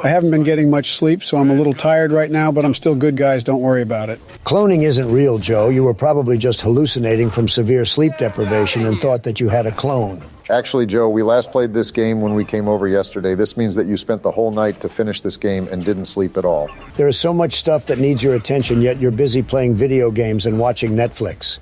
I haven't been getting much sleep, so I'm a little tired right now, but I'm still good, guys. Don't worry about it. Cloning isn't real, Joe. You were probably just hallucinating from severe sleep deprivation and thought that you had a clone. Actually, Joe, we last played this game when we came over yesterday. This means that you spent the whole night to finish this game and didn't sleep at all. There is so much stuff that needs your attention, yet you're busy playing video games and watching Netflix.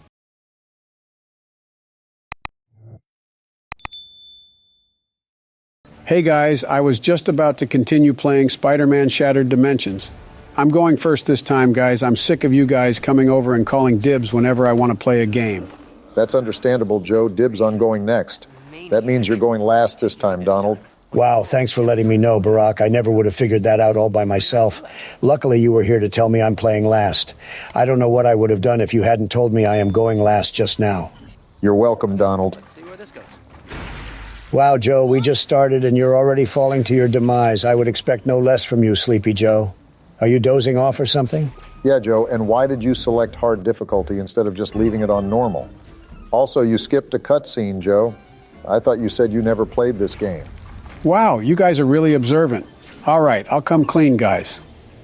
Hey guys, I was just about to continue playing Spider-Man Shattered Dimensions. I'm going first this time, guys. I'm sick of you guys coming over and calling dibs whenever I want to play a game. That's understandable, Joe. Dibs on going next. That means you're going last this time, Donald. Wow, thanks for letting me know, Barack. I never would have figured that out all by myself. Luckily, you were here to tell me I'm playing last. I don't know what I would have done if you hadn't told me I am going last just now. You're welcome, Donald. Let's see where this goes. Wow, Joe, we just started and you're already falling to your demise. I would expect no less from you, Sleepy Joe. Are you dozing off or something? Yeah, Joe, and why did you select hard difficulty instead of just leaving it on normal? Also, you skipped a cutscene, Joe. I thought you said you never played this game. Wow, you guys are really observant. All right, I'll come clean, guys.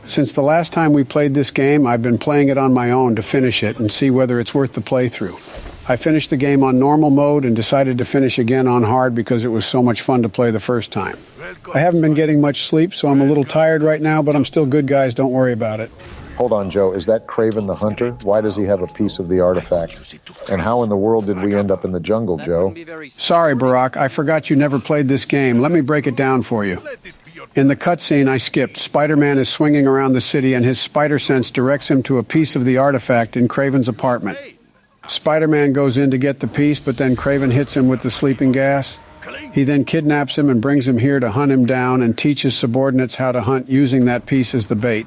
Since the last time we played this game, I've been playing it on my own to finish it and see whether it's worth the playthrough. I finished the game on normal mode and decided to finish again on hard because it was so much fun to play the first time. I haven't been getting much sleep, so I'm a little tired right now, but I'm still good, guys. Don't worry about it. Hold on, Joe. Is that Kraven the Hunter? Why does he have a piece of the artifact? And how in the world did we end up in the jungle, Joe? Sorry, Barack. I forgot you never played this game. Let me break it down for you. In the cutscene I skipped, Spider-Man is swinging around the city and his spider sense directs him to a piece of the artifact in Kraven's apartment. Spider-Man goes in to get the piece, but then Kraven hits him with the sleeping gas. He then kidnaps him and brings him here to hunt him down and teach his subordinates how to hunt using that piece as the bait.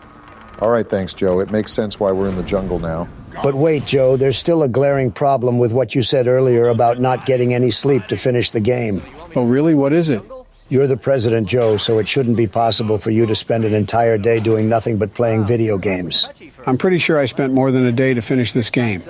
All right, thanks, Joe. It makes sense why we're in the jungle now. But wait, Joe, there's still a glaring problem with what you said earlier about not getting any sleep to finish the game. Oh, really? What is it? You're the president, Joe, so it shouldn't be possible for you to spend an entire day doing nothing but playing video games. I'm pretty sure I spent more than a day to finish this game.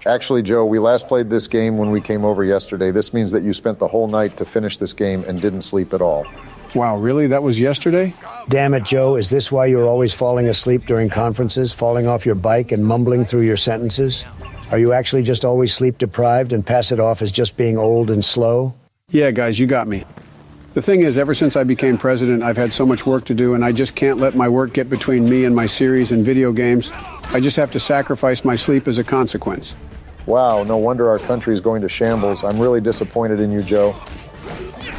Actually, Joe, we last played this game when we came over yesterday. This means that you spent the whole night to finish this game and didn't sleep at all. Wow, really? That was yesterday? Damn it, Joe, is this why you're always falling asleep during conferences, falling off your bike and mumbling through your sentences? Are you actually just always sleep deprived and pass it off as just being old and slow? Yeah, guys, you got me. The thing is, ever since I became president, I've had so much work to do, and I just can't let my work get between me and my series and video games. I just have to sacrifice my sleep as a consequence. Wow, no wonder our country's going to shambles. I'm really disappointed in you, Joe.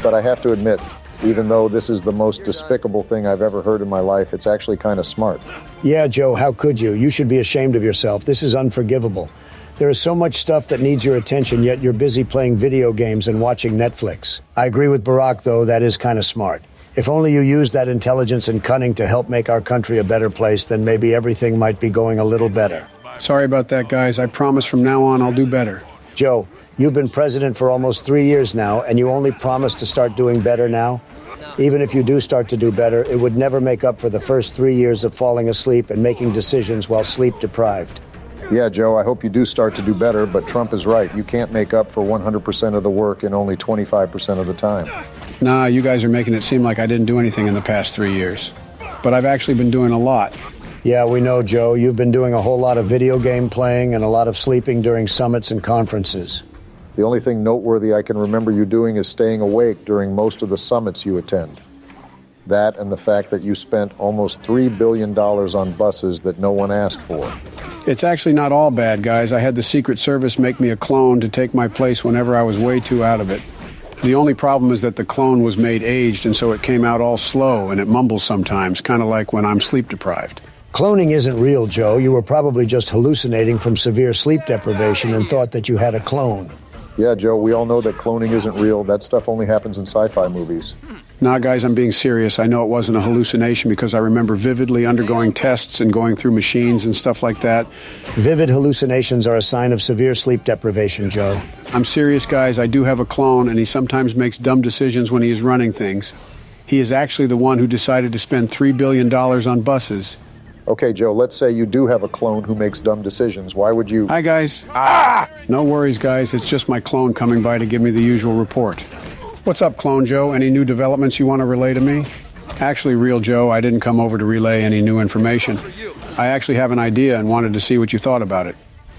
But I have to admit, even though this is the most despicable thing I've ever heard in my life, it's actually kind of smart. Yeah, Joe, how could you? You should be ashamed of yourself. This is unforgivable. There is so much stuff that needs your attention, yet you're busy playing video games and watching Netflix. I agree with Barack, though, that is kind of smart. If only you used that intelligence and cunning to help make our country a better place, then maybe everything might be going a little better. Sorry about that, guys. I promise from now on I'll do better. Joe, you've been president for almost 3 years now, and you only promise to start doing better now? Even if you do start to do better, it would never make up for the first 3 years of falling asleep and making decisions while sleep deprived. Yeah, Joe, I hope you do start to do better, but Trump is right. You can't make up for 100% of the work in only 25% of the time. Nah, you guys are making it seem like I didn't do anything in the past 3 years. But I've actually been doing a lot. Yeah, we know, Joe. You've been doing a whole lot of video game playing and a lot of sleeping during summits and conferences. The only thing noteworthy I can remember you doing is staying awake during most of the summits you attend. That and the fact that you spent almost $3 billion on buses that no one asked for. It's actually not all bad, guys. I had the Secret Service make me a clone to take my place whenever I was way too out of it. The only problem is that the clone was made aged, and so it came out all slow, and it mumbles sometimes, kind of like when I'm sleep deprived. Cloning isn't real, Joe. You were probably just hallucinating from severe sleep deprivation and thought that you had a clone. Yeah, Joe, we all know that cloning isn't real. That stuff only happens in sci-fi movies. Nah, guys, I'm being serious. I know it wasn't a hallucination because I remember vividly undergoing tests and going through machines and stuff like that. Vivid hallucinations are a sign of severe sleep deprivation, Joe. I'm serious, guys. I do have a clone, and he sometimes makes dumb decisions when he is running things. He is actually the one who decided to spend $3 billion on buses. Okay, Joe, let's say you do have a clone who makes dumb decisions. Why would you... Hi, guys. No worries, guys. It's just my clone coming by to give me the usual report. What's up, Clone Joe? Any new developments you want to relay to me? Actually, Real Joe, I didn't come over to relay any new information. I actually have an idea and wanted to see what you thought about it.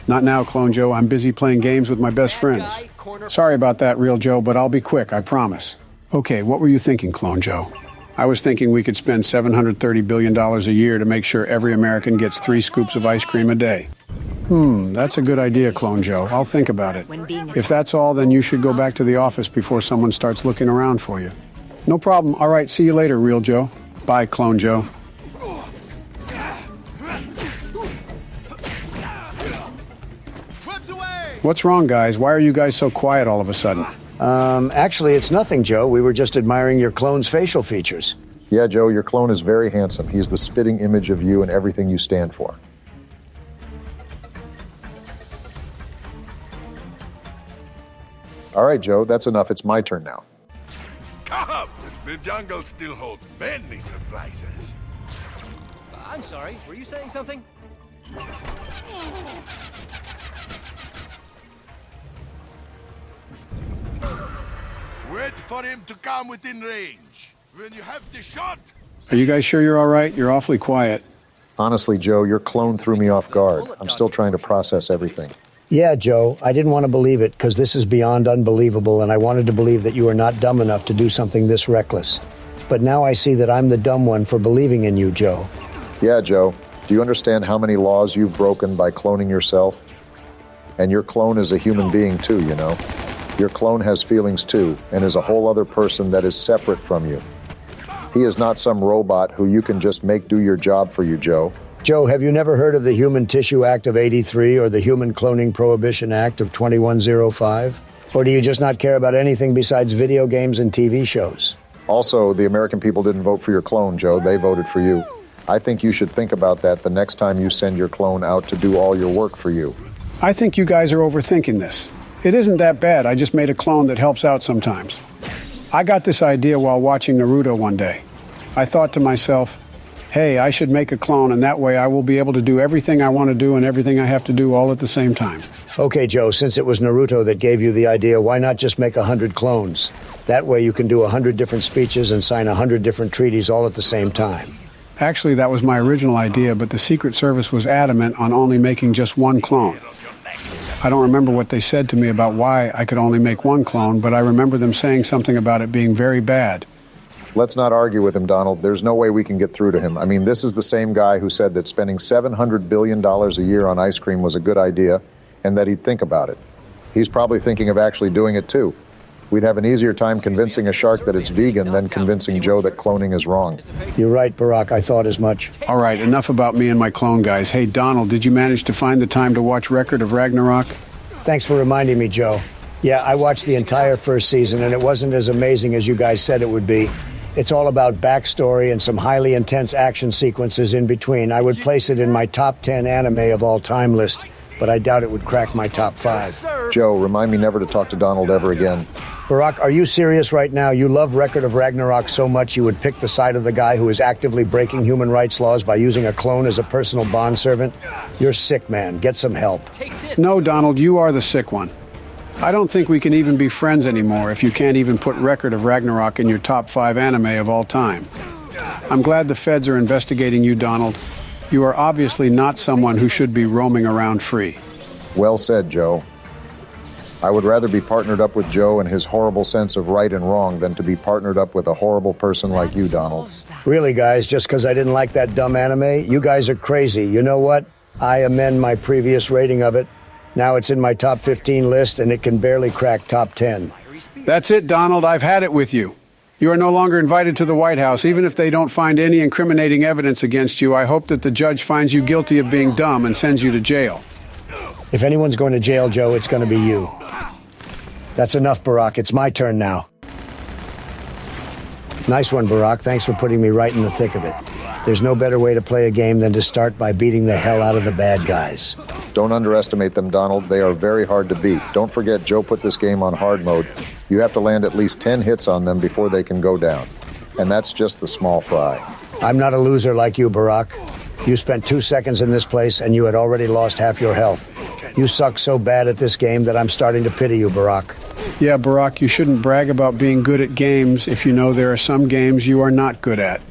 Not now, Clone Joe. I'm busy playing games with my best friends. Sorry about that, Real Joe, but I'll be quick, I promise. Okay, what were you thinking, Clone Joe? I was thinking we could spend $730 billion a year to make sure every American gets 3 scoops of ice cream a day. That's a good idea, Clone Joe. I'll think about it. If that's all, then you should go back to the office before someone starts looking around for you. No problem. All right, see you later, Real Joe. Bye, Clone Joe. What's wrong, guys? Why are you guys so quiet all of a sudden? Actually, it's nothing, Joe. We were just admiring your clone's facial features. Yeah, Joe, your clone is very handsome. He's the spitting image of you and everything you stand for. All right, Joe, that's enough. It's my turn now. Come! The jungle still holds many surprises. I'm sorry, were you saying something? Wait for him to come within range. When you have the shot, Are you guys sure you're all right? You're awfully quiet. Honestly, Joe, your clone threw me off guard. I'm still trying to process everything. Yeah, Joe, I didn't want to believe it because this is beyond unbelievable, and I wanted to believe that you are not dumb enough to do something this reckless. But now I see that I'm the dumb one for believing in you, Joe. Yeah, Joe, do you understand how many laws you've broken by cloning yourself? And your clone is a human being too, you know? Your clone has feelings too, and is a whole other person that is separate from you. He is not some robot who you can just make do your job for you, Joe. Joe, have you never heard of the Human Tissue Act of '83 or the Human Cloning Prohibition Act of 2105? Or do you just not care about anything besides video games and TV shows? Also, the American people didn't vote for your clone, Joe. They voted for you. I think you should think about that the next time you send your clone out to do all your work for you. I think you guys are overthinking this. It isn't that bad. I just made a clone that helps out sometimes. I got this idea while watching Naruto one day. I thought to myself, hey, I should make a clone, and that way I will be able to do everything I want to do and everything I have to do all at the same time. Okay, Joe, since it was Naruto that gave you the idea, why not just make 100 clones? That way you can do 100 different speeches and sign 100 different treaties all at the same time. Actually, that was my original idea, but the Secret Service was adamant on only making just one clone. I don't remember what they said to me about why I could only make one clone, but I remember them saying something about it being very bad. Let's not argue with him, Donald. There's no way we can get through to him. I mean, this is the same guy who said that spending $700 billion a year on ice cream was a good idea and that he'd think about it. He's probably thinking of actually doing it too. We'd have an easier time convincing a shark that it's vegan than convincing Joe that cloning is wrong. You're right, Barack. I thought as much. All right, enough about me and my clone guys. Hey, Donald, did you manage to find the time to watch Record of Ragnarok? Thanks for reminding me, Joe. Yeah, I watched the entire first season, and it wasn't as amazing as you guys said it would be. It's all about backstory and some highly intense action sequences in between. I would place it in my top 10 anime of all time list, but I doubt it would crack my top 5. Joe, remind me never to talk to Donald ever again. Barack, are you serious right now? You love Record of Ragnarok so much you would pick the side of the guy who is actively breaking human rights laws by using a clone as a personal bondservant? You're sick, man. Get some help. No, Donald, you are the sick one. I don't think we can even be friends anymore if you can't even put Record of Ragnarok in your top 5 anime of all time. I'm glad the feds are investigating you, Donald. You are obviously not someone who should be roaming around free. Well said, Joe. I would rather be partnered up with Joe and his horrible sense of right and wrong than to be partnered up with a horrible person like you, Donald. Really, guys, just because I didn't like that dumb anime, you guys are crazy. You know what? I amend my previous rating of it. Now it's in my top 15 list, and it can barely crack top 10. That's it, Donald. I've had it with you. You are no longer invited to the White House. Even if they don't find any incriminating evidence against you, I hope that the judge finds you guilty of being dumb and sends you to jail. If anyone's going to jail, Joe, it's going to be you. That's enough, Barack. It's my turn now. Nice one, Barack. Thanks for putting me right in the thick of it. There's no better way to play a game than to start by beating the hell out of the bad guys. Don't underestimate them, Donald. They are very hard to beat. Don't forget, Joe put this game on hard mode. You have to land at least 10 hits on them before they can go down. And that's just the small fry. I'm not a loser like you, Barack. You spent 2 seconds in this place and you had already lost half your health. You suck so bad at this game that I'm starting to pity you, Barack. Yeah, Barack, you shouldn't brag about being good at games if you know there are some games you are not good at.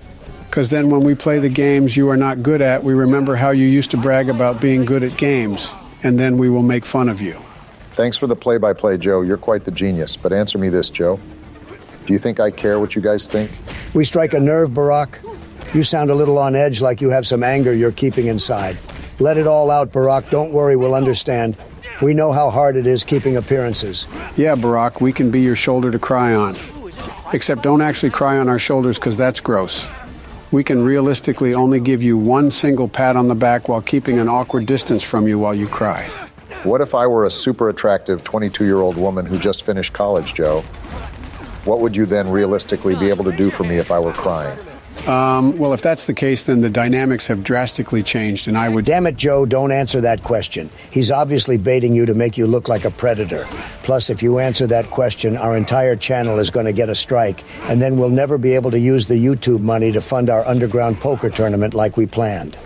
Because then when we play the games you are not good at, we remember how you used to brag about being good at games, and then we will make fun of you. Thanks for the play-by-play, Joe. You're quite the genius. But answer me this, Joe. Do you think I care what you guys think? We strike a nerve, Barack? You sound a little on edge, like you have some anger you're keeping inside. Let it all out, Barack. Don't worry, we'll understand. We know how hard it is keeping appearances. Yeah, Barack, we can be your shoulder to cry on. Except don't actually cry on our shoulders, because that's gross. We can realistically only give you one single pat on the back while keeping an awkward distance from you while you cry. What if I were a super attractive 22-year-old woman who just finished college, Joe? What would you then realistically be able to do for me if I were crying? Well, if that's the case, then the dynamics have drastically changed, and I would... Damn it, Joe, don't answer that question. He's obviously baiting you to make you look like a predator. Plus, if you answer that question, our entire channel is going to get a strike, and then we'll never be able to use the YouTube money to fund our underground poker tournament like we planned.